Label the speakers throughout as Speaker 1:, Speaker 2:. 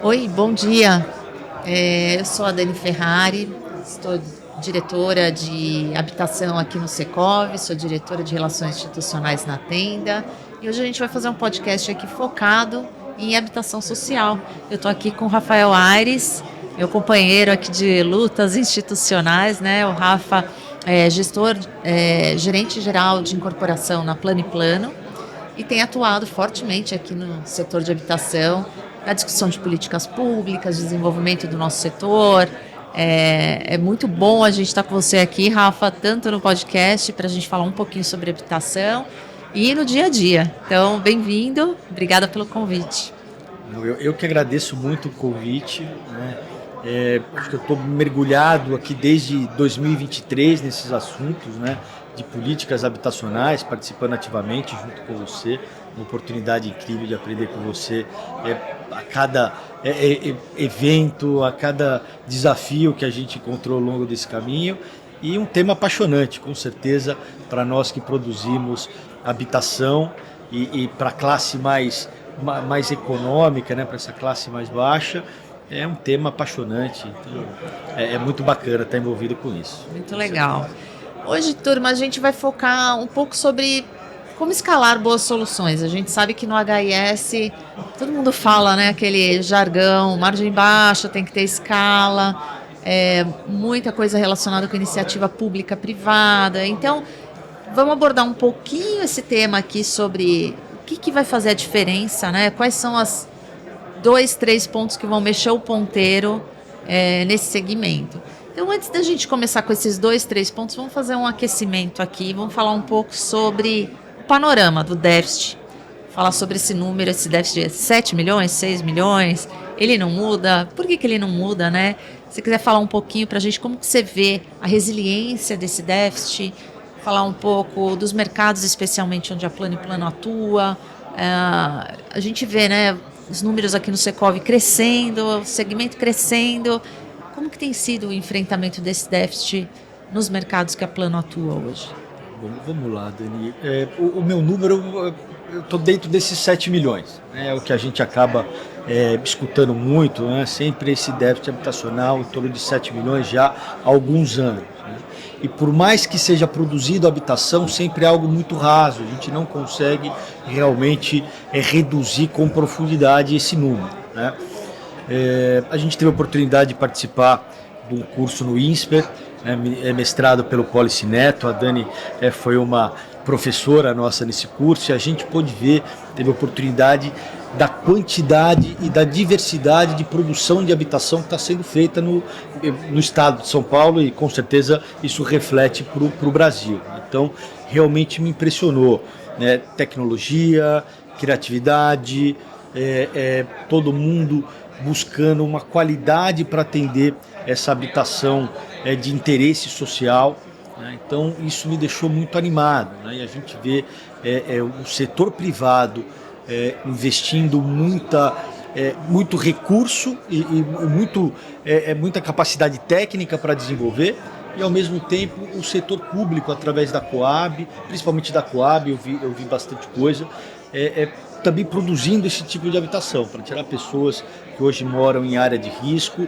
Speaker 1: Oi, bom dia. Eu sou a Dani Ferrari, estou diretora de habitação aqui no Secov, sou diretora de relações institucionais na Tenda e hoje a gente vai fazer um podcast aqui focado em habitação social. Eu estou aqui com o Rafael Aires, meu companheiro aqui de lutas institucionais, né? O Rafa é gerente geral de incorporação na Plano e Plano e tem atuado fortemente aqui no setor de habitação, na discussão de políticas públicas, desenvolvimento do nosso setor. É muito bom a gente estar com você aqui, Rafa, tanto no podcast, para a gente falar um pouquinho sobre habitação e no dia a dia. Então, bem-vindo, obrigada pelo convite.
Speaker 2: Eu que agradeço muito o convite, né? Acho que eu estou mergulhado aqui desde 2023 nesses assuntos, né, de políticas habitacionais, participando ativamente junto com você, uma oportunidade incrível de aprender com você a cada evento, a cada desafio que a gente encontrou ao longo desse caminho, e um tema apaixonante, com certeza, para nós que produzimos habitação e para a classe mais econômica, né, para essa classe mais baixa. É um tema apaixonante, então é muito bacana estar envolvido com isso.
Speaker 1: Muito legal. Hoje, turma, a gente vai focar um pouco sobre como escalar boas soluções. A gente sabe que no HIS todo mundo fala, né, aquele jargão, margem baixa, tem que ter escala, muita coisa relacionada com iniciativa pública privada. Então, vamos abordar um pouquinho esse tema aqui sobre o que vai fazer a diferença, né? Quais são as 2, 3 pontos que vão mexer o ponteiro nesse segmento. Então, antes da gente começar com esses 2, 3 pontos, vamos fazer um aquecimento aqui, vamos falar um pouco sobre o panorama do déficit, falar sobre esse número, esse déficit de 7 milhões, 6 milhões, ele não muda, por que ele não muda, né? Se você quiser falar um pouquinho para a gente como que você vê a resiliência desse déficit, falar um pouco dos mercados, especialmente onde a Plano e Plano atua, a gente vê, né, os números aqui no Secov crescendo, o segmento crescendo. Como que tem sido o enfrentamento desse déficit nos mercados que a Plano atua hoje?
Speaker 2: Bom, vamos lá, Dani. O meu número, eu estou dentro desses 7 milhões. Né? É o que a gente acaba escutando muito, né? Sempre esse déficit habitacional em torno de 7 milhões já há alguns anos. Né? E por mais que seja produzido habitação, sempre é algo muito raso. A gente não consegue realmente reduzir com profundidade esse número. Né? A gente teve a oportunidade de participar de um curso no INSPER, mestrado pelo Policy Neto. A Dani foi uma professora nossa nesse curso e a gente pôde ver, teve a oportunidade da quantidade e da diversidade de produção de habitação que está sendo feita no estado de São Paulo, e com certeza isso reflete para o Brasil. Então, realmente me impressionou, né? Tecnologia, criatividade, todo mundo buscando uma qualidade para atender essa habitação de interesse social. Né? Então, isso me deixou muito animado. Né? E a gente vê o setor privado investindo muito recurso e muita capacidade técnica para desenvolver, e ao mesmo tempo o setor público, através da Coab, principalmente da Coab, eu vi bastante coisa, também produzindo esse tipo de habitação, para tirar pessoas que hoje moram em área de risco,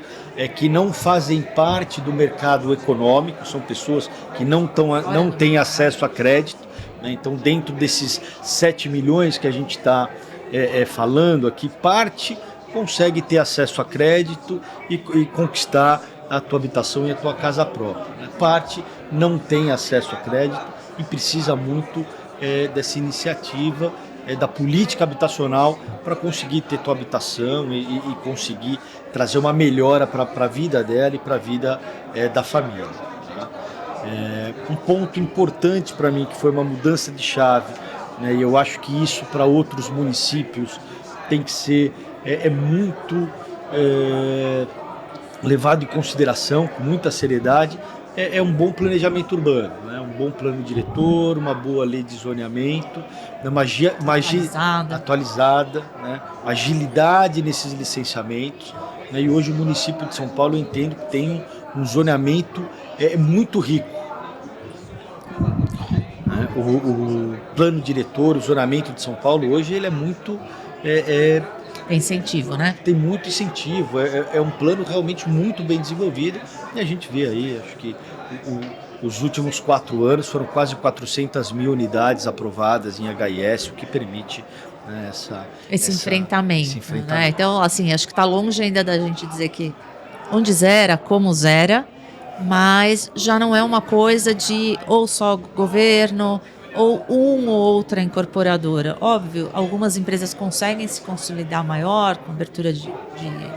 Speaker 2: que não fazem parte do mercado econômico, são pessoas que não têm acesso a crédito. Então, dentro desses 7 milhões que a gente está falando aqui, parte consegue ter acesso a crédito e conquistar a tua habitação e a tua casa própria. Parte não tem acesso a crédito e precisa muito dessa iniciativa, da política habitacional, para conseguir ter tua habitação e conseguir trazer uma melhora para a vida dela e para a vida da família. Um ponto importante para mim, que foi uma mudança de chave, né, e eu acho que isso para outros municípios tem que ser muito levado em consideração, com muita seriedade, um bom planejamento urbano, né, um bom plano diretor, uma boa lei de zoneamento, uma atualizada, né, agilidade nesses licenciamentos. Né, e hoje o município de São Paulo, eu entendo que tem um zoneamento muito rico. O plano diretor, o zonamento de São Paulo hoje, ele é muito
Speaker 1: Tem incentivo, né?
Speaker 2: Tem muito incentivo, é um plano realmente muito bem desenvolvido e a gente vê aí, acho que os últimos 4 anos foram quase 400 mil unidades aprovadas em HIS, o que permite, né,
Speaker 1: Esse enfrentamento,
Speaker 2: esse
Speaker 1: né?
Speaker 2: enfrentamento.
Speaker 1: Então, assim, acho que está longe ainda da gente dizer que onde zera, como zera, mas já não é uma coisa de ou só governo ou uma ou outra incorporadora. Óbvio, algumas empresas conseguem se consolidar maior com abertura de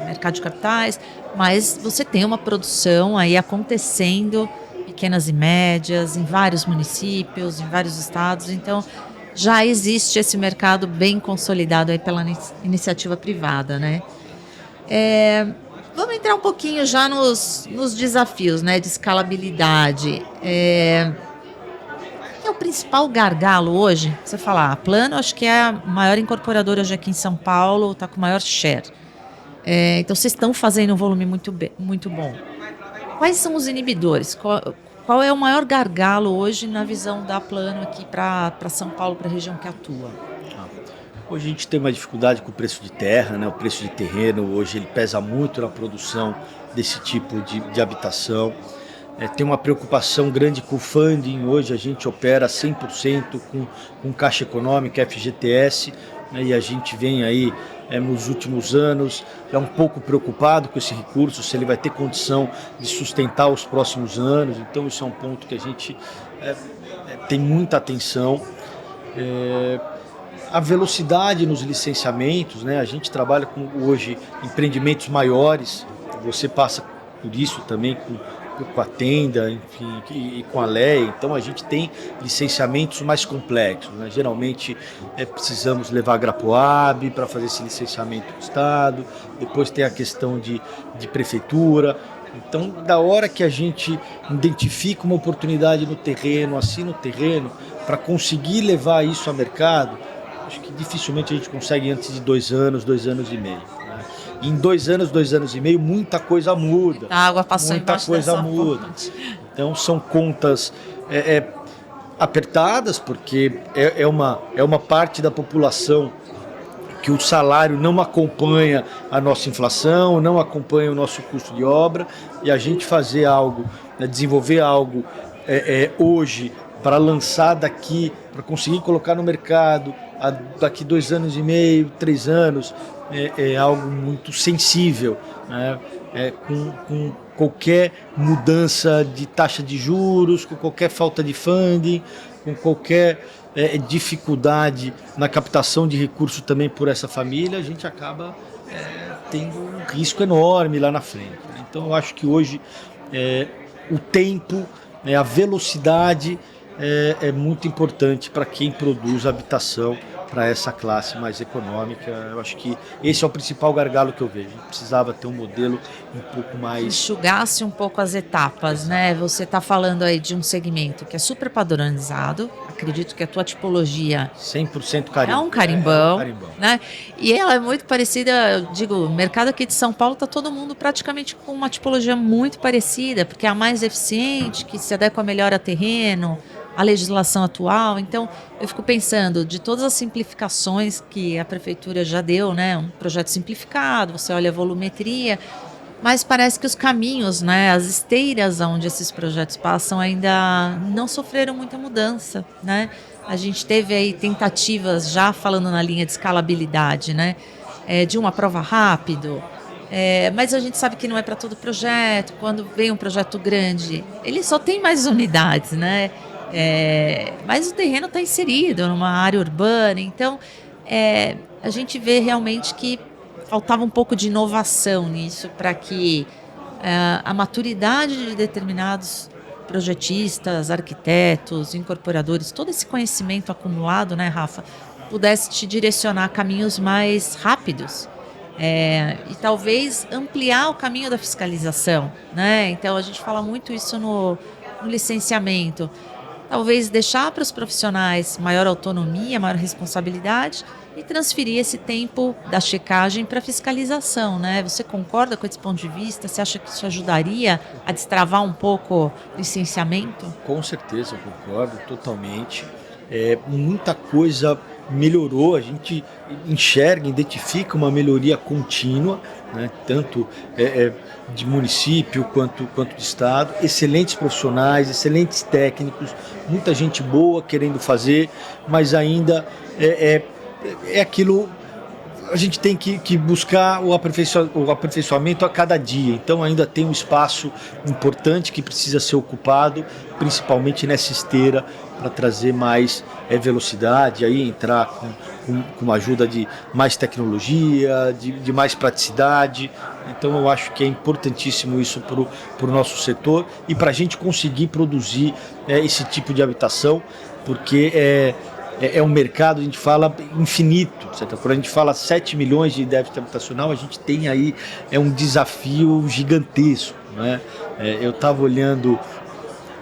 Speaker 1: mercado de capitais, mas você tem uma produção aí acontecendo, pequenas e médias, em vários municípios, em vários estados, então já existe esse mercado bem consolidado aí pela iniciativa privada, né? Vamos entrar um pouquinho já nos desafios, né, de escalabilidade. É o principal gargalo hoje? Você falar, a Plano acho que é a maior incorporadora hoje aqui em São Paulo, está com o maior share. Então vocês estão fazendo um volume muito bom. Quais são os inibidores? Qual é o maior gargalo hoje na visão da Plano aqui para São Paulo, para a região que atua?
Speaker 2: Hoje a gente tem uma dificuldade com o preço de terra, né? O preço de terreno hoje ele pesa muito na produção desse tipo de habitação. Tem uma preocupação grande com o funding, hoje a gente opera 100% com Caixa Econômica, FGTS, né? E a gente vem aí nos últimos anos um pouco preocupado com esse recurso, se ele vai ter condição de sustentar os próximos anos, então isso é um ponto que a gente tem muita atenção. A velocidade nos licenciamentos, né? A gente trabalha com hoje empreendimentos maiores, você passa por isso também com a Tenda, enfim, e com a Lei, então a gente tem licenciamentos mais complexos, né? Geralmente precisamos levar a Grapoab para fazer esse licenciamento do Estado, depois tem a questão de prefeitura. Então, da hora que a gente identifica uma oportunidade no terreno, assina o terreno, para conseguir levar isso ao mercado, acho que dificilmente a gente consegue antes de 2 anos, 2 anos e meio. Né? E em 2 anos e meio, muita coisa muda.
Speaker 1: A água passou
Speaker 2: muita coisa muda. Então são contas apertadas, porque é uma parte da população que o salário não acompanha a nossa inflação, não acompanha o nosso custo de obra, e a gente fazer algo, né, desenvolver algo hoje para lançar daqui, para conseguir colocar no mercado daqui 2 anos e meio, 3 anos, é algo muito sensível, né? Com qualquer mudança de taxa de juros, com qualquer falta de funding, com qualquer dificuldade na captação de recursos também por essa família, a gente acaba tendo um risco enorme lá na frente. Né? Então eu acho que hoje o tempo, a velocidade é muito importante para quem produz habitação para essa classe mais econômica. Eu acho que esse é o principal gargalo que eu vejo. A gente precisava ter um modelo um pouco mais...
Speaker 1: Enxugasse um pouco as etapas, né? Você está falando aí de um segmento que é super padronizado. Acredito que a tua tipologia
Speaker 2: 100% carimbo.
Speaker 1: É um carimbão,
Speaker 2: carimbão,
Speaker 1: né? E ela é muito parecida, eu digo, o mercado aqui de São Paulo está todo mundo praticamente com uma tipologia muito parecida, porque é a mais eficiente, que se adequa melhor a terreno, a legislação atual. Então, eu fico pensando, de todas as simplificações que a prefeitura já deu, né? Um projeto simplificado, você olha a volumetria, mas parece que os caminhos, né, as esteiras onde esses projetos passam ainda não sofreram muita mudança, né? A gente teve aí tentativas, já falando na linha de escalabilidade, né, de uma prova rápido, mas a gente sabe que não é para todo projeto. Quando vem um projeto grande, ele só tem mais unidades, né? Mas o terreno está inserido numa área urbana, então a gente vê realmente que faltava um pouco de inovação nisso para que a maturidade de determinados projetistas, arquitetos, incorporadores, todo esse conhecimento acumulado, né, Rafa, pudesse te direcionar a caminhos mais rápidos e talvez ampliar o caminho da fiscalização, né? Então a gente fala muito isso no licenciamento. Talvez deixar para os profissionais maior autonomia, maior responsabilidade e transferir esse tempo da checagem para fiscalização, né? Você concorda com esse ponto de vista? Você acha que isso ajudaria a destravar um pouco o licenciamento?
Speaker 2: Com certeza, eu concordo totalmente. Muita coisa melhorou, a gente enxerga, identifica uma melhoria contínua, né, tanto de município quanto de estado, excelentes profissionais, excelentes técnicos, muita gente boa querendo fazer, mas ainda é aquilo. A gente tem que buscar o aperfeiçoamento a cada dia, então ainda tem um espaço importante que precisa ser ocupado, principalmente nessa esteira, para trazer mais velocidade, aí entrar com a ajuda de mais tecnologia, de mais praticidade. Então eu acho que é importantíssimo isso para o nosso setor e para a gente conseguir produzir esse tipo de habitação, porque é um mercado, a gente fala, infinito. Certo? Quando a gente fala 7 milhões de déficit habitacional, a gente tem aí um desafio gigantesco. Né? Eu estava olhando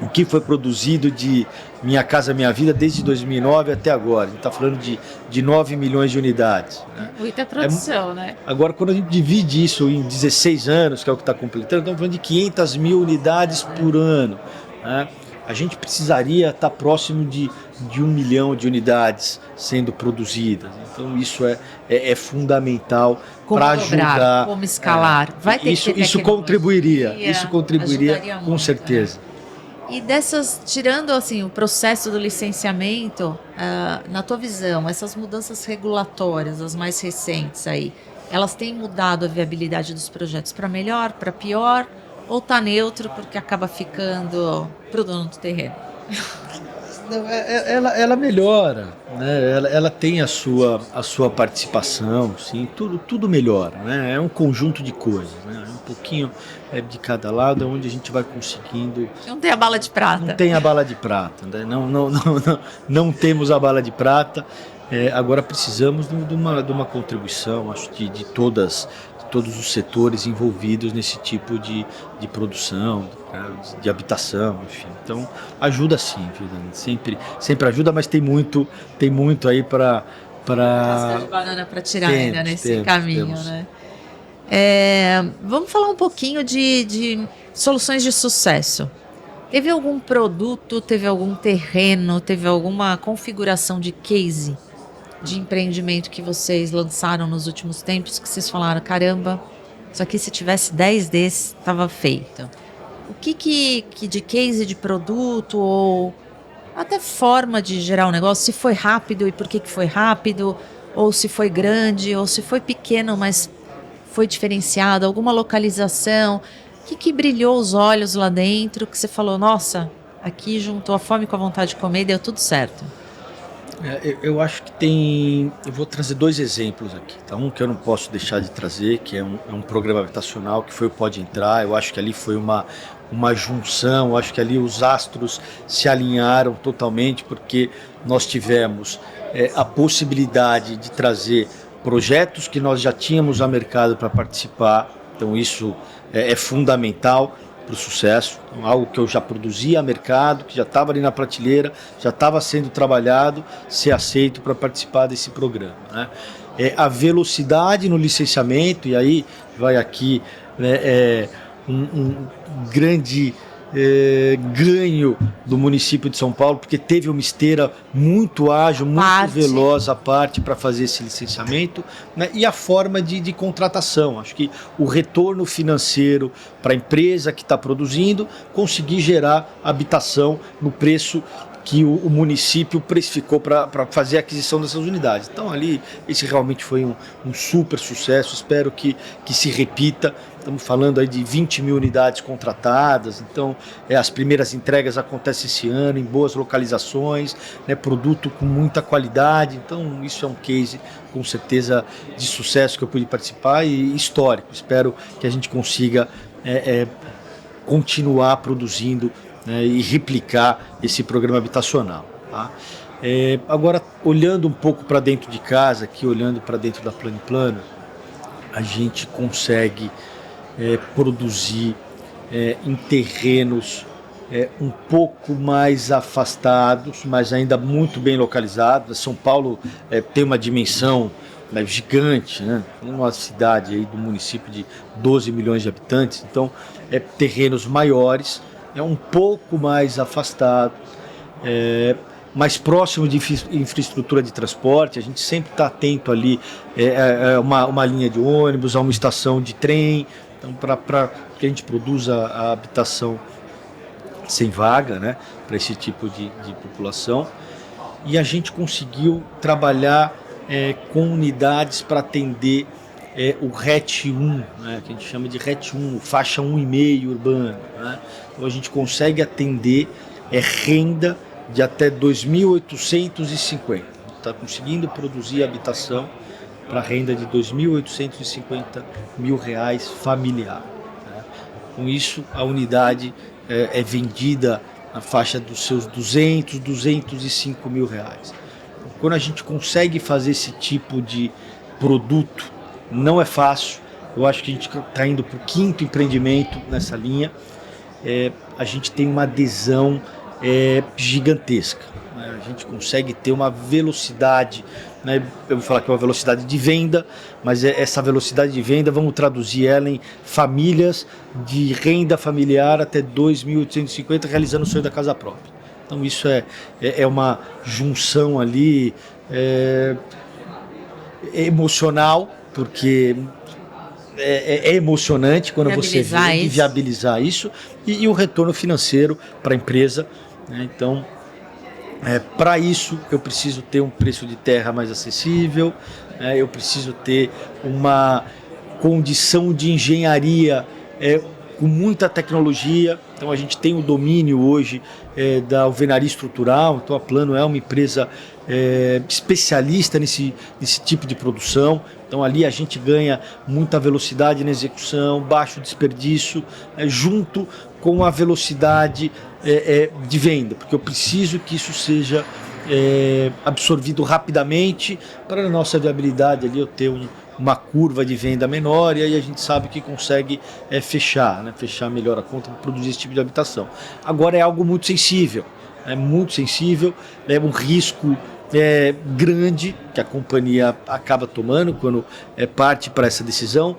Speaker 2: o que foi produzido de Minha Casa Minha Vida desde 2009 até agora. A gente está falando de 9 milhões de unidades. Né?
Speaker 1: Muita produção, né?
Speaker 2: Agora, quando a gente divide isso em 16 anos, que é o que está completando, estamos falando de 500 mil unidades por ano. Né? A gente precisaria estar próximo de 1 milhão de unidades sendo produzidas. Então isso é fundamental para ajudar.
Speaker 1: Como escalar. Vai ter
Speaker 2: isso, isso contribuiria com certeza.
Speaker 1: E dessas, tirando assim o processo do licenciamento, na tua visão, essas mudanças regulatórias, as mais recentes aí, elas têm mudado a viabilidade dos projetos para melhor, para pior? Ou está neutro porque acaba ficando para o dono do terreno?
Speaker 2: Não, ela melhora, né? Ela tem a sua participação, sim, tudo melhora, né? É um conjunto de coisas, né? Um pouquinho de cada lado, onde a gente vai conseguindo.
Speaker 1: Não tem a bala de prata.
Speaker 2: Não tem a bala de prata, né? Não temos a bala de prata. Agora precisamos de uma contribuição, acho, de todos os setores envolvidos nesse tipo de produção, de habitação, enfim. Então, ajuda sim, sempre ajuda, mas tem muito aí para
Speaker 1: casca de banana para tirar ainda nesse caminho, né? Vamos falar um pouquinho de soluções de sucesso. Teve algum produto, teve algum terreno, teve alguma configuração de case de empreendimento que vocês lançaram nos últimos tempos, que vocês falaram, caramba, isso aqui se tivesse 10 desses, estava feito? O que de case de produto ou até forma de gerar um negócio, se foi rápido e por que foi rápido, ou se foi grande, ou se foi pequeno, mas foi diferenciado, alguma localização, o que brilhou os olhos lá dentro, que você falou, nossa, aqui juntou a fome com a vontade de comer e deu tudo certo?
Speaker 2: Eu acho que tem. Eu vou trazer 2 exemplos aqui. Tá? Um que eu não posso deixar de trazer, que é um programa habitacional, que foi o Pode Entrar. Eu acho que ali foi uma junção, eu acho que ali os astros se alinharam totalmente, porque nós tivemos a possibilidade de trazer projetos que nós já tínhamos a mercado para participar. Então isso é fundamental para o sucesso, algo que eu já produzia a mercado, que já estava ali na prateleira, já estava sendo trabalhado, ser aceito para participar desse programa. Né? A velocidade no licenciamento, e aí vai aqui um grande ganho do município de São Paulo, porque teve uma esteira muito ágil, muito veloz à parte para fazer esse licenciamento, né? E a forma de contratação. Acho que o retorno financeiro para a empresa que está produzindo, conseguir gerar habitação no preço que o município precificou para fazer a aquisição dessas unidades. Então ali, esse realmente foi um super sucesso, espero que se repita. Estamos falando aí de 20 mil unidades contratadas, então as primeiras entregas acontecem esse ano, em boas localizações, né, produto com muita qualidade, então isso é um case com certeza de sucesso que eu pude participar e histórico. Espero que a gente consiga continuar produzindo, né, e replicar esse programa habitacional. Tá? Agora, olhando um pouco para dentro de casa, aqui olhando para dentro da Plano & Plano, a gente consegue produzir em terrenos um pouco mais afastados, mas ainda muito bem localizados. São Paulo tem uma dimensão gigante, né? Uma cidade aí do município de 12 milhões de habitantes, então terrenos maiores, um pouco mais afastado, mais próximo de infraestrutura de transporte, a gente sempre está atento ali, uma linha de ônibus, a uma estação de trem, então para que a gente produza a habitação sem vaga, né, para esse tipo de população. E a gente conseguiu trabalhar com unidades para atender o RET 1, né, que a gente chama de RET 1, faixa 1,5 urbana. Né? Então a gente consegue atender renda de até 2.850. Está conseguindo produzir habitação para renda de R$ 2.850 mil familiar. Né? Com isso, a unidade é vendida na faixa dos seus 205 mil reais. Quando a gente consegue fazer esse tipo de produto, não é fácil. Eu acho que a gente está indo para o 5º empreendimento nessa linha. A gente tem uma adesão gigantesca. Né? A gente consegue ter uma velocidade, né? Eu vou falar que é uma velocidade de venda, mas essa velocidade de venda, vamos traduzir ela em famílias de renda familiar até 2.850 realizando o sonho da casa própria. Então isso é uma junção ali emocional, porque é emocionante quando você vê viabilizar isso e o retorno financeiro para a empresa. Né? Então, para isso, eu preciso ter um preço de terra mais acessível, eu preciso ter uma condição de engenharia com muita tecnologia. Então, a gente tem o domínio hoje da alvenaria estrutural. Então, a Plano é uma empresa especialista nesse tipo de produção. Então, ali a gente ganha muita velocidade na execução, baixo desperdício, junto com a velocidade de venda, porque eu preciso que isso seja absorvido rapidamente para a nossa viabilidade ali eu ter uma curva de venda menor, e aí a gente sabe que consegue fechar melhor a conta para produzir esse tipo de habitação. Agora é algo muito sensível, é um risco grande que a companhia acaba tomando quando parte para essa decisão,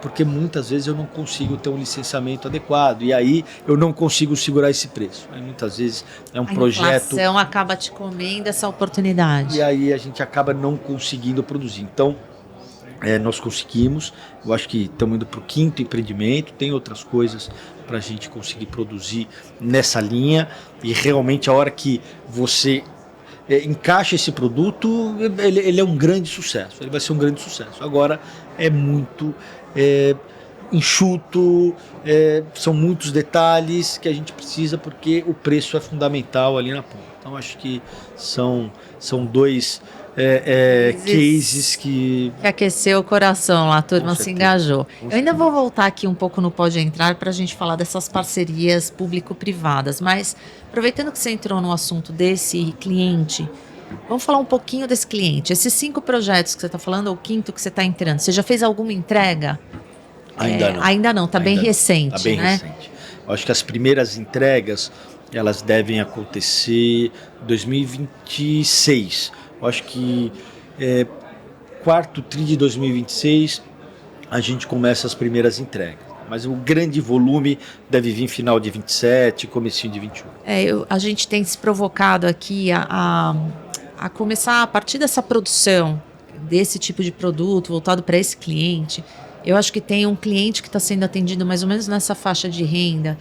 Speaker 2: porque muitas vezes eu não consigo ter um licenciamento adequado e aí eu não consigo segurar esse preço. Aí, muitas vezes é um projeto... A
Speaker 1: inflação acaba te comendo essa oportunidade.
Speaker 2: E aí a gente acaba não conseguindo produzir. Então, nós conseguimos, eu acho que estamos indo para o 5º empreendimento, tem outras coisas para a gente conseguir produzir nessa linha, e realmente a hora que você encaixa esse produto, ele é um grande sucesso, ele vai ser um grande sucesso. Agora é muito enxuto, são muitos detalhes que a gente precisa, porque o preço é fundamental ali na ponta. Então acho que são dois cases que
Speaker 1: aqueceu o coração lá, a turma se engajou. Eu ainda vou voltar aqui um pouco no Pode Entrar para a gente falar dessas parcerias público-privadas, mas aproveitando que você entrou no assunto desse cliente, vamos falar um pouquinho desse cliente. Esses 5 projetos que você está falando, ou o 5º que você está entrando, você já fez alguma entrega? Ainda não, está bem recente.
Speaker 2: Está bem recente. Eu acho que as primeiras entregas, elas devem acontecer em 2026. Eu acho que 4º tri de 2026 a gente começa as primeiras entregas. Mas o grande volume deve vir final de 27, comecinho de 28.
Speaker 1: A gente tem se provocado aqui a começar a partir dessa produção, desse tipo de produto voltado para esse cliente. Eu acho que tem um cliente que está sendo atendido mais ou menos nessa faixa de renda,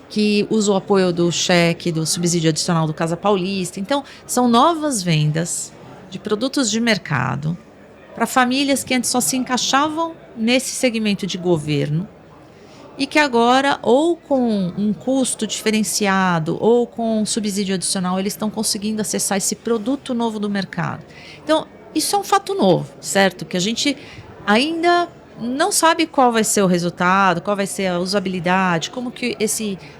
Speaker 1: que usa o apoio do cheque, do subsídio adicional do Casa Paulista. Então, são novas vendas de produtos de mercado para famílias que antes só se encaixavam nesse segmento de governo e que agora, ou com um custo diferenciado ou com um subsídio adicional, eles estão conseguindo acessar esse produto novo do mercado. Então, isso é um fato novo, certo? Que a gente ainda não sabe qual vai ser o resultado, qual vai ser a usabilidade, como que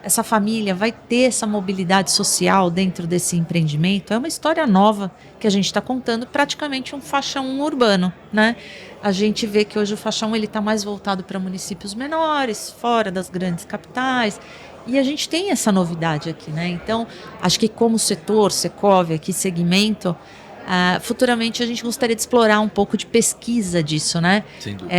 Speaker 1: essa família vai ter essa mobilidade social dentro desse empreendimento. É uma história nova que a gente está contando, praticamente um faixa 1 urbano, né? A gente vê que hoje o faixa 1 está mais voltado para municípios menores, fora das grandes capitais, e a gente tem essa novidade aqui, né? Então, acho que como setor, Secov, aqui, segmento, futuramente a gente gostaria de explorar um pouco de pesquisa disso, né?
Speaker 2: Sem dúvida.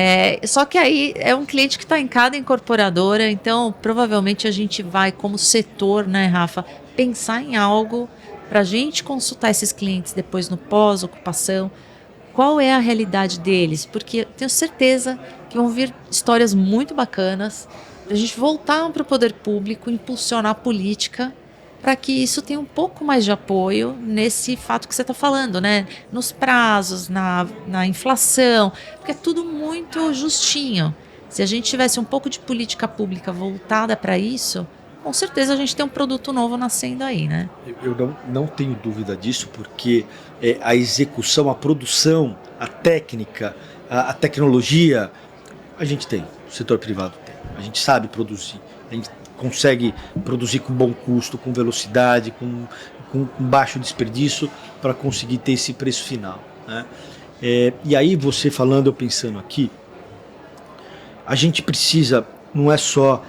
Speaker 1: Só que aí é um cliente que está em cada incorporadora, então provavelmente a gente vai, como setor, né, Rafa, pensar em algo para a gente consultar esses clientes depois no pós-ocupação, qual é a realidade deles, porque eu tenho certeza que vão vir histórias muito bacanas para a gente voltar para o poder público, impulsionar a política para que isso tenha um pouco mais de apoio nesse fato que você está falando, né? Nos prazos, na inflação, porque é tudo muito justinho. Se a gente tivesse um pouco de política pública voltada para isso, com certeza a gente tem um produto novo nascendo aí, né?
Speaker 2: Eu não tenho dúvida disso, porque a execução, a produção, a técnica, a tecnologia, a gente tem, o setor privado tem. A gente sabe produzir, a gente consegue produzir com bom custo, com velocidade, com baixo desperdício, para conseguir ter esse preço final, né? E aí você falando, eu pensando aqui, a gente precisa, não é só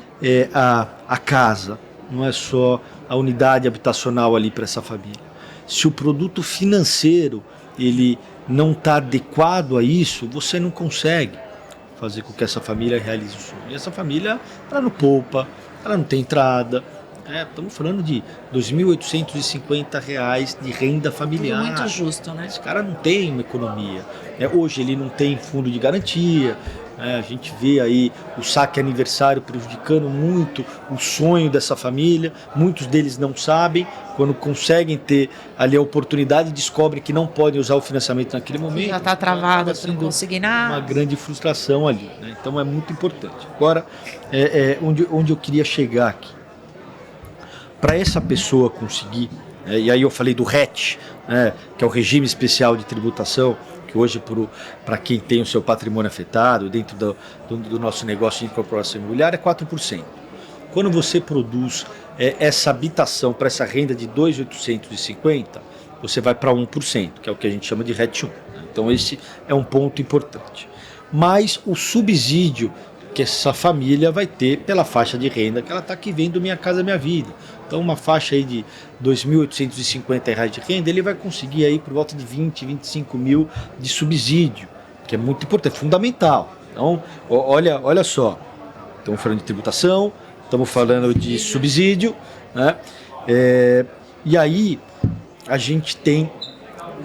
Speaker 2: a casa, não é só a unidade habitacional ali para essa família. Se o produto financeiro ele não está adequado a isso, você não consegue fazer com que essa família realize o sonho. E essa família, ela não poupa, ela não tem entrada. Estamos falando de R$ 2.850 de renda familiar.
Speaker 1: Muito justo, né?
Speaker 2: Esse cara não tem uma economia. Hoje ele não tem fundo de garantia. A gente vê aí o saque aniversário prejudicando muito o sonho dessa família. Muitos deles não sabem. Quando conseguem ter ali a oportunidade, descobrem que não podem usar o financiamento naquele momento.
Speaker 1: Já está travado, não conseguir nada.
Speaker 2: Uma grande frustração ali, né? Então é muito importante. Agora, onde eu queria chegar aqui. Para essa pessoa conseguir, e aí eu falei do RET, que é o Regime Especial de Tributação, que hoje para quem tem o seu patrimônio afetado, dentro do nosso negócio de incorporação imobiliária, é 4%. Quando você produz essa habitação para essa renda de 2.850, você vai para 1%, que é o que a gente chama de RET 1. Então esse é um ponto importante. Mas o subsídio que essa família vai ter pela faixa de renda que ela está aqui vendo Minha Casa Minha Vida. Então uma faixa aí de R$ 2.850 de renda, ele vai conseguir aí por volta de 20, 25 mil de subsídio, que é muito importante, fundamental. Então, olha só, estamos falando de tributação, estamos falando de subsídio, né? E aí a gente tem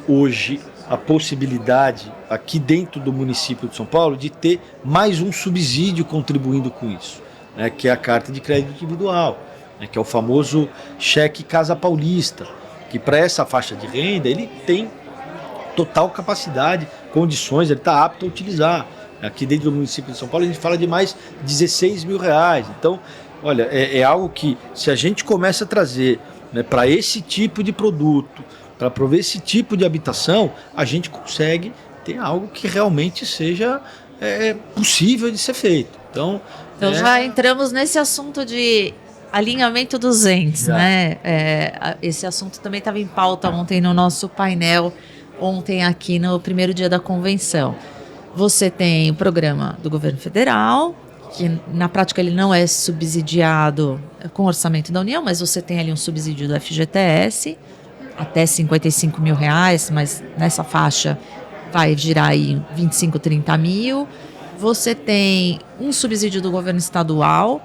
Speaker 2: hoje a possibilidade aqui dentro do município de São Paulo de ter mais um subsídio contribuindo com isso, né, que é a carta de crédito individual, né, que é o famoso cheque Casa Paulista, que para essa faixa de renda ele tem total capacidade, condições, ele está apto a utilizar. Aqui dentro do município de São Paulo a gente fala de mais R$16 mil. Então, olha, é algo que se a gente começa a trazer, né, para esse tipo de produto, para prover esse tipo de habitação, a gente consegue ter algo que realmente seja possível de ser feito. Então
Speaker 1: já entramos nesse assunto de alinhamento dos entes, né? Esse assunto também estava em pauta ontem no nosso painel, ontem aqui no primeiro dia da convenção. Você tem o programa do governo federal, que na prática ele não é subsidiado com o orçamento da União, mas você tem ali um subsídio do FGTS, até R$55 mil, mas nessa faixa vai girar aí 25, 30 mil. Você tem um subsídio do governo estadual,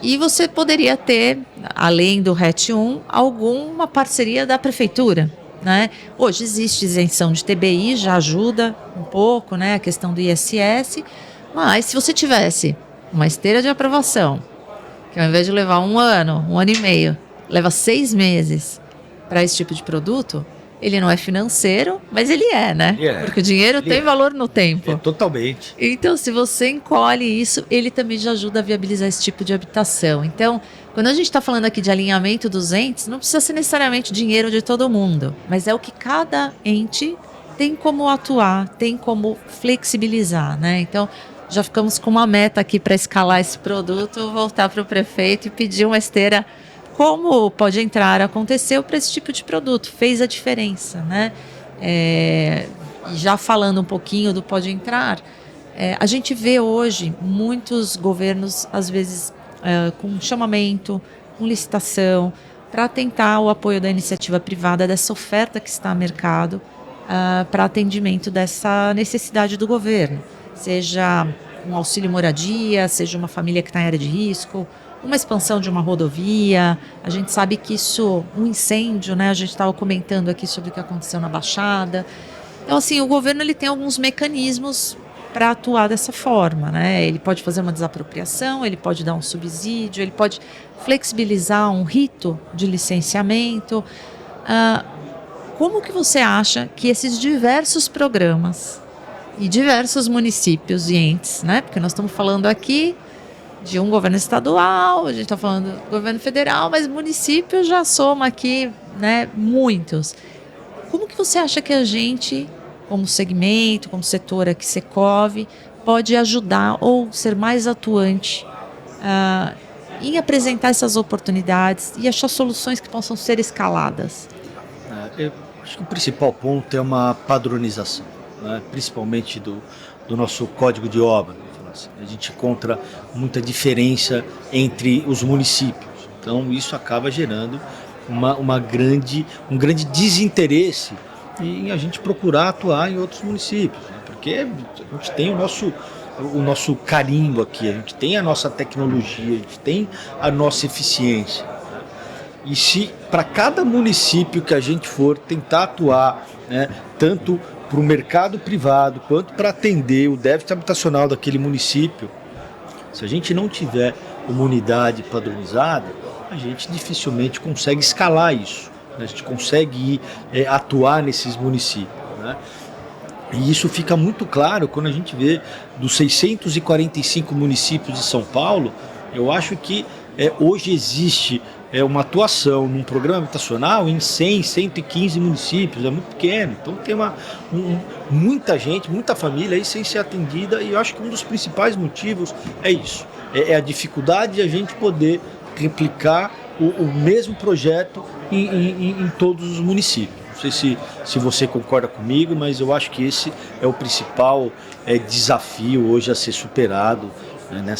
Speaker 1: e você poderia ter, além do RET 1, alguma parceria da prefeitura, né? Hoje existe isenção de TBI, já ajuda um pouco, né, a questão do ISS, mas se você tivesse uma esteira de aprovação, que ao invés de levar um ano e meio, leva 6 meses, para esse tipo de produto, ele não é financeiro, mas ele né? Porque o dinheiro tem valor no tempo.
Speaker 2: Totalmente.
Speaker 1: Então, se você encolhe isso, ele também já ajuda a viabilizar esse tipo de habitação. Então, quando a gente está falando aqui de alinhamento dos entes, não precisa ser necessariamente dinheiro de todo mundo, mas é o que cada ente tem como atuar, tem como flexibilizar, né? Então, já ficamos com uma meta aqui para escalar esse produto, voltar para o prefeito e pedir uma esteira. Como pode entrar, aconteceu para esse tipo de produto, fez a diferença, né? E já falando um pouquinho do pode entrar, a gente vê hoje muitos governos, às vezes, com chamamento, com licitação, para tentar o apoio da iniciativa privada, dessa oferta que está no mercado, para atendimento dessa necessidade do governo, seja um auxílio moradia, seja uma família que está em área de risco, uma expansão de uma rodovia. A gente sabe que isso, um incêndio, né? A gente estava comentando aqui sobre o que aconteceu na Baixada. Então, assim, o governo ele tem alguns mecanismos para atuar dessa forma, né? Ele pode fazer uma desapropriação, ele pode dar um subsídio, ele pode flexibilizar um rito de licenciamento. Como que você acha que esses diversos programas e diversos municípios e entes, né? Porque nós estamos falando aqui de um governo estadual, a gente está falando do governo federal, mas município já soma aqui, né, muitos. Como que você acha que a gente, como segmento, como setor aqui, Secov, pode ajudar ou ser mais atuante em apresentar essas oportunidades e achar soluções que possam ser escaladas?
Speaker 2: Eu acho que o principal ponto é uma padronização, né? Principalmente do nosso código de obra. A gente encontra muita diferença entre os municípios, então isso acaba gerando um grande desinteresse em a gente procurar atuar em outros municípios, né? Porque a gente tem o nosso carimbo aqui, a gente tem a nossa tecnologia, a gente tem a nossa eficiência. E se para cada município que a gente for tentar atuar, né, tanto para o mercado privado quanto para atender o déficit habitacional daquele município, se a gente não tiver uma unidade padronizada, a gente dificilmente consegue escalar isso, né? A gente consegue atuar nesses municípios, né? E isso fica muito claro quando a gente vê dos 645 municípios de São Paulo. Eu acho que hoje existe uma atuação num programa habitacional em 100, 115 municípios, é muito pequeno. Então tem muita gente, muita família aí sem ser atendida, e eu acho que um dos principais motivos é isso, é a dificuldade de a gente poder replicar o mesmo projeto em todos os municípios. Não sei se você concorda comigo, mas eu acho que esse é o principal desafio hoje a ser superado, né,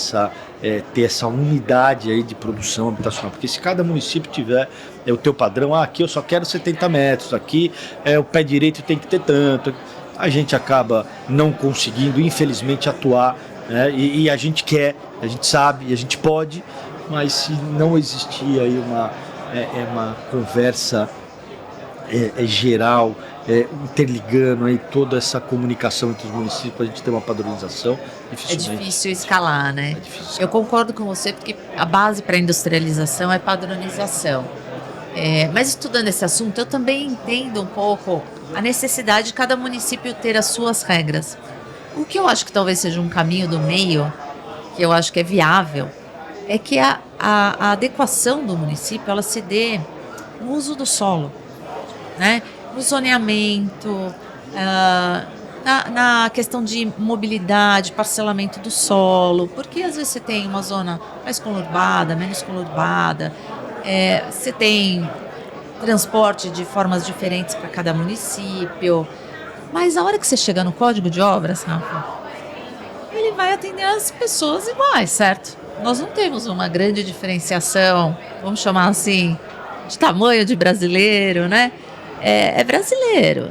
Speaker 2: ter essa unidade aí de produção habitacional, porque se cada município tiver o teu padrão, aqui eu só quero 70 metros, aqui o pé direito tem que ter tanto, a gente acaba não conseguindo, infelizmente, atuar, né, e a gente quer, a gente sabe, a gente pode, mas se não existir aí uma conversa geral, interligando aí toda essa comunicação entre os municípios, a gente ter uma padronização, dificilmente.
Speaker 1: É difícil escalar, né?
Speaker 2: É difícil.
Speaker 1: Eu concordo com você, porque a base para a industrialização é padronização. Mas estudando esse assunto, eu também entendo um pouco a necessidade de cada município ter as suas regras. O que eu acho que talvez seja um caminho do meio, que eu acho que é viável, é que a adequação do município ela se dê no uso do solo, né? No zoneamento, na questão de mobilidade, parcelamento do solo, porque às vezes você tem uma zona mais conurbada, menos conurbada, você tem transporte de formas diferentes para cada município, mas a hora que você chega no Código de Obras, Rafa, ele vai atender as pessoas iguais, certo? Nós não temos uma grande diferenciação, vamos chamar assim, de tamanho de brasileiro, né? É brasileiro.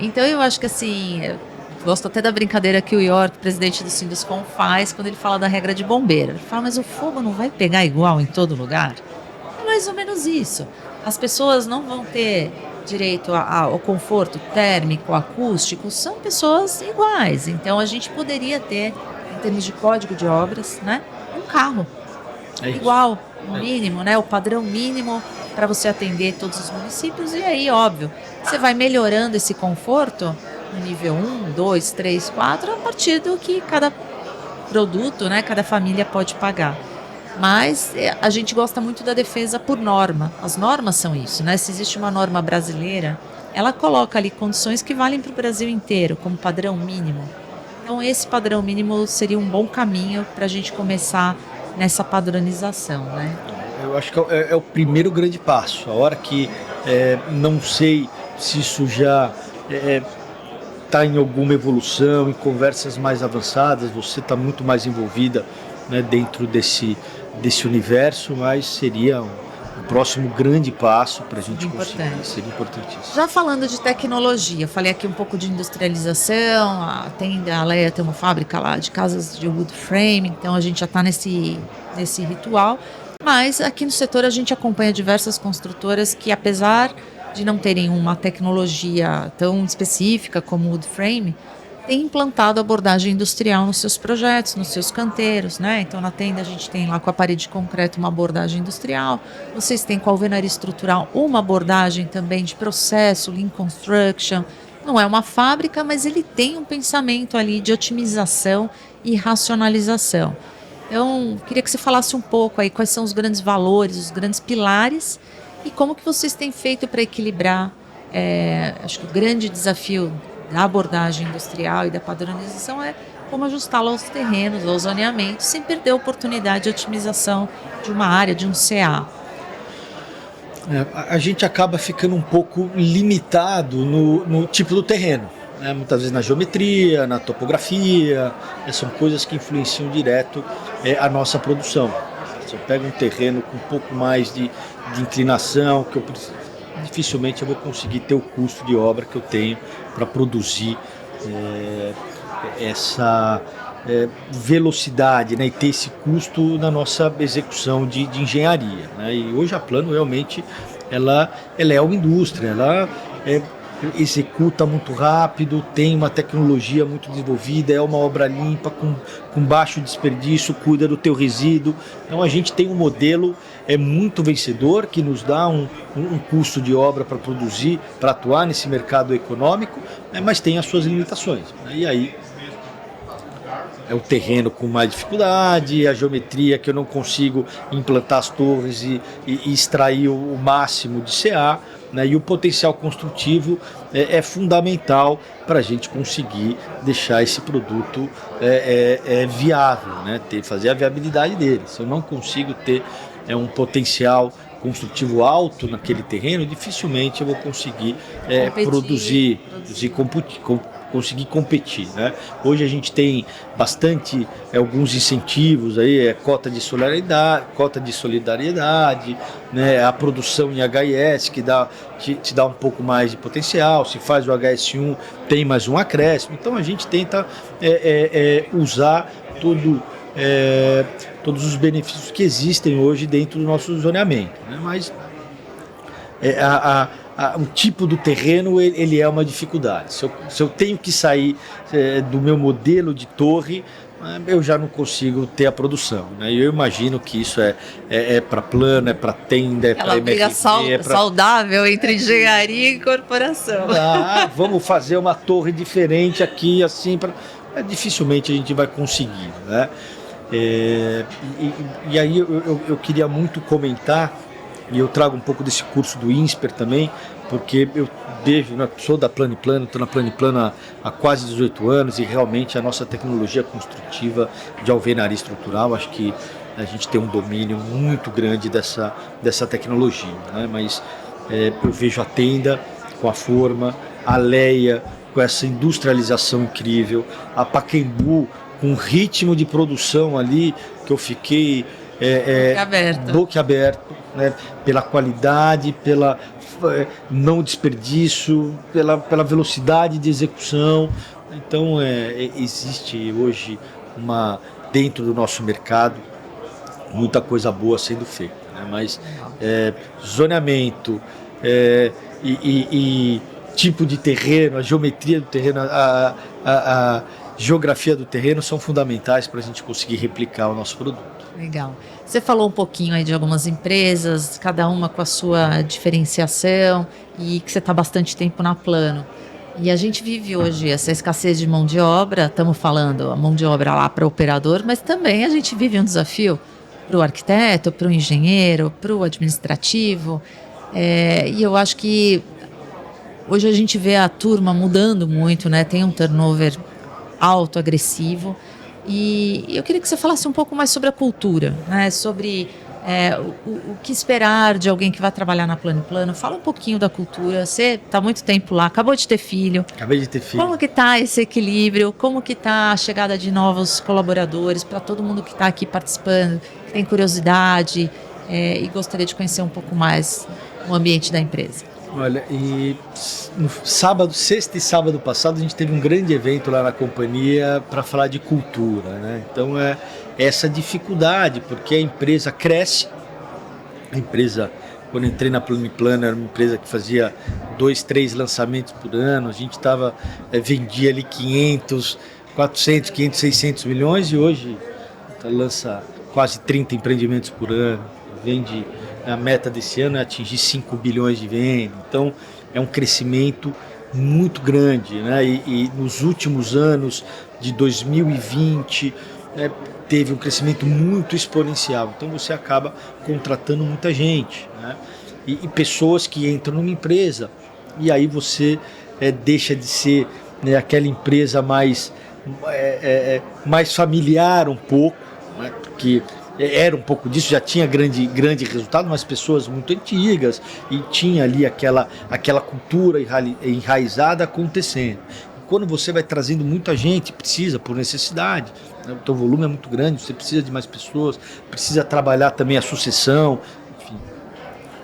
Speaker 1: Então eu acho que assim, eu gosto até da brincadeira que o York, presidente do Sinduscom, faz quando ele fala da regra de bombeiro. Ele fala, mas o fogo não vai pegar igual em todo lugar? É mais ou menos isso. As pessoas não vão ter direito ao conforto térmico, acústico, são pessoas iguais. Então a gente poderia ter, em termos de código de obras, né, um carro igual, o mínimo, né, o padrão mínimo para você atender todos os municípios. E aí, óbvio, você vai melhorando esse conforto no nível 1, 2, 3, 4, a partir do que cada produto, né, cada família pode pagar. Mas a gente gosta muito da defesa por norma. As normas são isso, né? Se existe uma norma brasileira, ela coloca ali condições que valem para o Brasil inteiro, como padrão mínimo. Então, esse padrão mínimo seria um bom caminho para a gente começar nessa padronização, né?
Speaker 2: Eu acho que é o primeiro grande passo. A hora que não sei se isso já está em alguma evolução, em conversas mais avançadas, você está muito mais envolvida, né, dentro desse universo, mas seria um próximo grande passo para a gente
Speaker 1: Importante.
Speaker 2: conseguir, seria importantíssimo.
Speaker 1: Já falando de tecnologia, falei aqui um pouco de industrialização, a Leia tem uma fábrica lá de casas de wood frame, então a gente já está nesse ritual, mas aqui no setor a gente acompanha diversas construtoras que, apesar de não terem uma tecnologia tão específica como wood frame, tem implantado abordagem industrial nos seus projetos, nos seus canteiros, né? Então, na tenda a gente tem lá com a parede de concreto uma abordagem industrial, vocês têm com a alvenaria estrutural uma abordagem também de processo, lean construction. Não é uma fábrica, mas ele tem um pensamento ali de otimização e racionalização. Então, queria que você falasse um pouco aí quais são os grandes valores, os grandes pilares e como que vocês têm feito para equilibrar. Acho que o grande desafio da abordagem industrial e da padronização é como ajustá-la aos terrenos, aos zoneamentos, sem perder a oportunidade de otimização de uma área, de um CA.
Speaker 2: A gente acaba ficando um pouco limitado no tipo do terreno, né? Muitas vezes na geometria, na topografia, são coisas que influenciam direto a nossa produção. Se eu pego um terreno com um pouco mais de inclinação, que eu preciso, dificilmente eu vou conseguir ter o custo de obra que eu tenho para produzir essa velocidade, né, e ter esse custo na nossa execução de engenharia, né? E hoje a Plano realmente ela é uma indústria, ela executa muito rápido, tem uma tecnologia muito desenvolvida, é uma obra limpa, com baixo desperdício, cuida do teu resíduo. Então a gente tem um modelo muito vencedor, que nos dá um custo de obra para produzir, para atuar nesse mercado econômico, né, mas tem as suas limitações, né? E aí é o terreno com mais dificuldade, a geometria que eu não consigo implantar as torres e extrair o máximo de CA, né? E o potencial construtivo é fundamental para a gente conseguir deixar esse produto viável, né? Fazer a viabilidade dele. Se eu não consigo ter um potencial construtivo alto naquele terreno, dificilmente eu vou conseguir conseguir competir, né? Hoje a gente tem bastante alguns incentivos aí, cota de solidariedade, né? A produção em HIS que te dá um pouco mais de potencial. Se faz o HS1 tem mais um acréscimo. Então a gente tenta usar todos os benefícios que existem hoje dentro do nosso zoneamento, né? Mas o tipo do terreno ele é uma dificuldade. Se eu tenho que sair do meu modelo de torre, eu já não consigo ter a produção, né? Eu imagino que isso é para Plano, é para tenda, é para
Speaker 1: MRV. Ela briga saudável entre engenharia e corporação.
Speaker 2: Vamos fazer uma torre diferente aqui, assim, dificilmente a gente vai conseguir, né? E aí eu queria muito comentar, e eu trago um pouco desse curso do INSPER também, porque eu sou da Plano e Plano, estou na Plano e Plano há quase 18 anos, e realmente a nossa tecnologia construtiva de alvenaria estrutural, acho que a gente tem um domínio muito grande dessa tecnologia, né? Mas eu vejo a tenda com a forma, a Leia com essa industrialização incrível, a Pacaembu com um ritmo de produção ali que eu fiquei boquiaberto, né? Pela qualidade, pela não desperdício, pela velocidade de execução. Então existe hoje dentro do nosso mercado muita coisa boa sendo feita, né? Mas zoneamento e tipo de terreno, a geometria do terreno, a geografia do terreno são fundamentais para a gente conseguir replicar o nosso produto.
Speaker 1: Legal. Você falou um pouquinho aí de algumas empresas, cada uma com a sua diferenciação, e que você está bastante tempo na Plano. E a gente vive hoje essa escassez de mão de obra, estamos falando a mão de obra lá para o operador, mas também a gente vive um desafio para o arquiteto, para o engenheiro, para o administrativo. E eu acho que hoje a gente vê a turma mudando muito, né? Tem um turnover alto, agressivo. E eu queria que você falasse um pouco mais sobre a cultura, né? Sobre o que esperar de alguém que vai trabalhar na Plano e Plano. Fala um pouquinho da cultura. Você está há muito tempo lá, acabou de ter filho.
Speaker 2: Acabei de ter filho.
Speaker 1: Como que está esse equilíbrio? Como que está a chegada de novos colaboradores para todo mundo que está aqui participando, que tem curiosidade e gostaria de conhecer um pouco mais o ambiente da empresa.
Speaker 2: Olha, e no sábado, sexta e sábado passado, a gente teve um grande evento lá na companhia para falar de cultura, né? Então é essa dificuldade, porque a empresa cresce, a empresa, quando eu entrei na Plano, era uma empresa que fazia 2, 3 lançamentos por ano, a gente vendia ali 500, 400, 500, 600 milhões e hoje lança quase 30 empreendimentos por ano, vende, a meta desse ano é atingir 5 bilhões de vendas, então é um crescimento muito grande, né? E nos últimos anos de 2020 teve um crescimento muito exponencial, então você acaba contratando muita gente, né? E pessoas que entram numa empresa e aí você deixa de ser, né, aquela empresa mais familiar um pouco, né? Porque era um pouco disso, já tinha grande resultado, mas pessoas muito antigas e tinha ali aquela cultura enraizada acontecendo. E quando você vai trazendo muita gente, precisa por necessidade, né? O teu volume é muito grande, você precisa de mais pessoas, precisa trabalhar também a sucessão, enfim,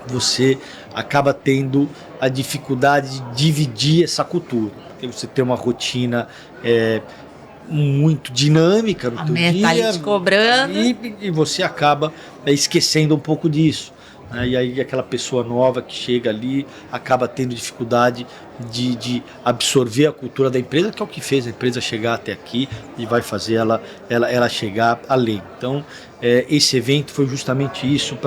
Speaker 2: você acaba tendo a dificuldade de dividir essa cultura, porque você tem uma rotina muito dinâmica no teu dia,
Speaker 1: Ali te cobrando.
Speaker 2: E você acaba esquecendo um pouco disso, né? E aí aquela pessoa nova que chega ali acaba tendo dificuldade de absorver a cultura da empresa, que é o que fez a empresa chegar até aqui e vai fazer ela chegar além. Então esse evento foi justamente isso,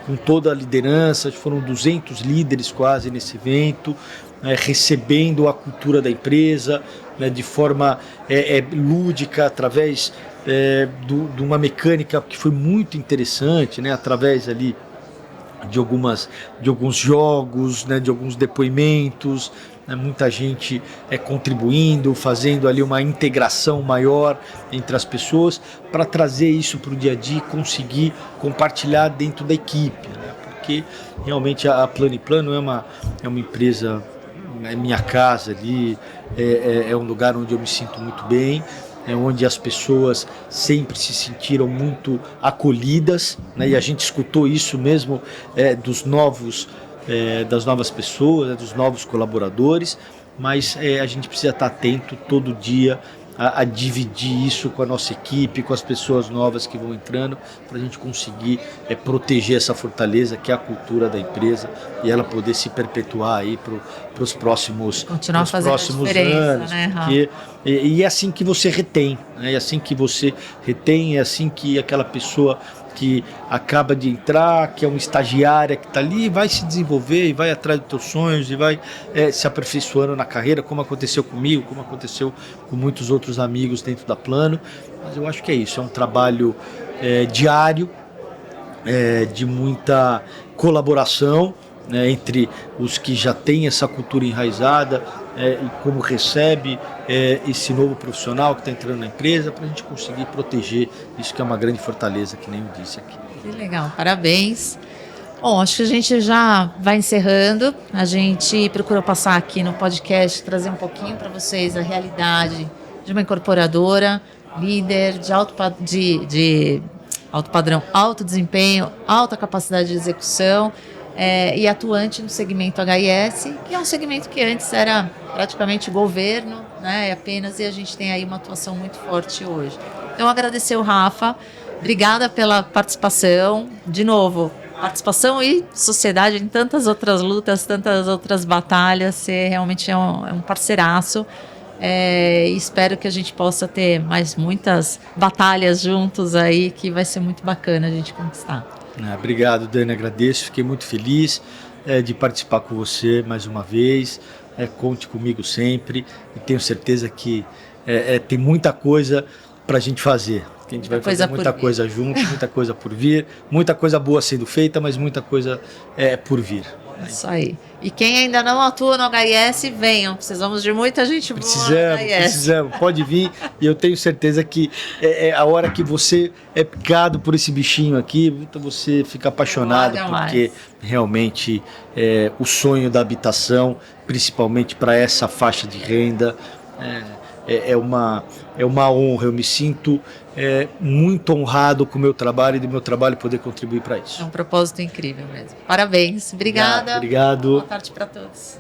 Speaker 2: com toda a liderança, foram 200 líderes quase nesse evento, recebendo a cultura da empresa, né, de forma lúdica, através de uma mecânica que foi muito interessante, né, através ali de alguns jogos, né, de alguns depoimentos, né, muita gente contribuindo, fazendo ali uma integração maior entre as pessoas para trazer isso para o dia a dia e conseguir compartilhar dentro da equipe, né, porque realmente a Plano & Plano é uma empresa, é minha casa ali, é um lugar onde eu me sinto muito bem, onde as pessoas sempre se sentiram muito acolhidas, né? E a gente escutou isso mesmo das novas pessoas, dos novos colaboradores, mas a gente precisa estar atento todo dia a dividir isso com a nossa equipe, com as pessoas novas que vão entrando, para a gente conseguir proteger essa fortaleza que é a cultura da empresa e ela poder se perpetuar aí para os próximos anos,
Speaker 1: né,
Speaker 2: porque é assim que você retém, né? É assim que você retém, é assim que aquela pessoa que acaba de entrar, que é uma estagiária que está ali, vai se desenvolver e vai atrás dos teus sonhos e vai se aperfeiçoando na carreira, como aconteceu comigo, como aconteceu com muitos outros amigos dentro da Plano. Mas eu acho que é isso, é um trabalho diário, de muita colaboração, né, entre os que já têm essa cultura enraizada e como recebe esse novo profissional que está entrando na empresa, para a gente conseguir proteger isso que é uma grande fortaleza, que nem eu disse aqui.
Speaker 1: Que legal, parabéns. Bom, acho que a gente já vai encerrando. A gente procurou passar aqui no podcast, trazer um pouquinho para vocês a realidade de uma incorporadora, líder de alto padrão, alto desempenho, alta capacidade de execução, e atuante no segmento HIS, que é um segmento que antes era praticamente governo, né, apenas, e a gente tem aí uma atuação muito forte hoje. Então, agradecer o Rafa, obrigada pela participação, de novo, participação e sociedade em tantas outras lutas, tantas outras batalhas, você realmente é um parceiraço, e espero que a gente possa ter mais muitas batalhas juntos aí, que vai ser muito bacana a gente conquistar.
Speaker 2: Obrigado, Dani, agradeço, fiquei muito feliz de participar com você mais uma vez, conte comigo sempre e tenho certeza que tem muita coisa para a gente fazer, que a gente vai fazer muita coisa junto, muita coisa por vir, muita coisa boa sendo feita, mas muita coisa por vir.
Speaker 1: Isso aí. E quem ainda não atua no HIS, venham. Precisamos de muita gente boa no HIS.
Speaker 2: Precisamos. Pode vir. E eu tenho certeza que a hora que você é picado por esse bichinho aqui, você fica apaixonado, porque realmente o sonho da habitação, principalmente para essa faixa de renda, é uma honra, eu me sinto muito honrado com o meu trabalho e do meu trabalho poder contribuir para isso.
Speaker 1: É um propósito incrível mesmo. Parabéns, obrigada.
Speaker 2: Obrigado.
Speaker 1: Boa tarde para todos.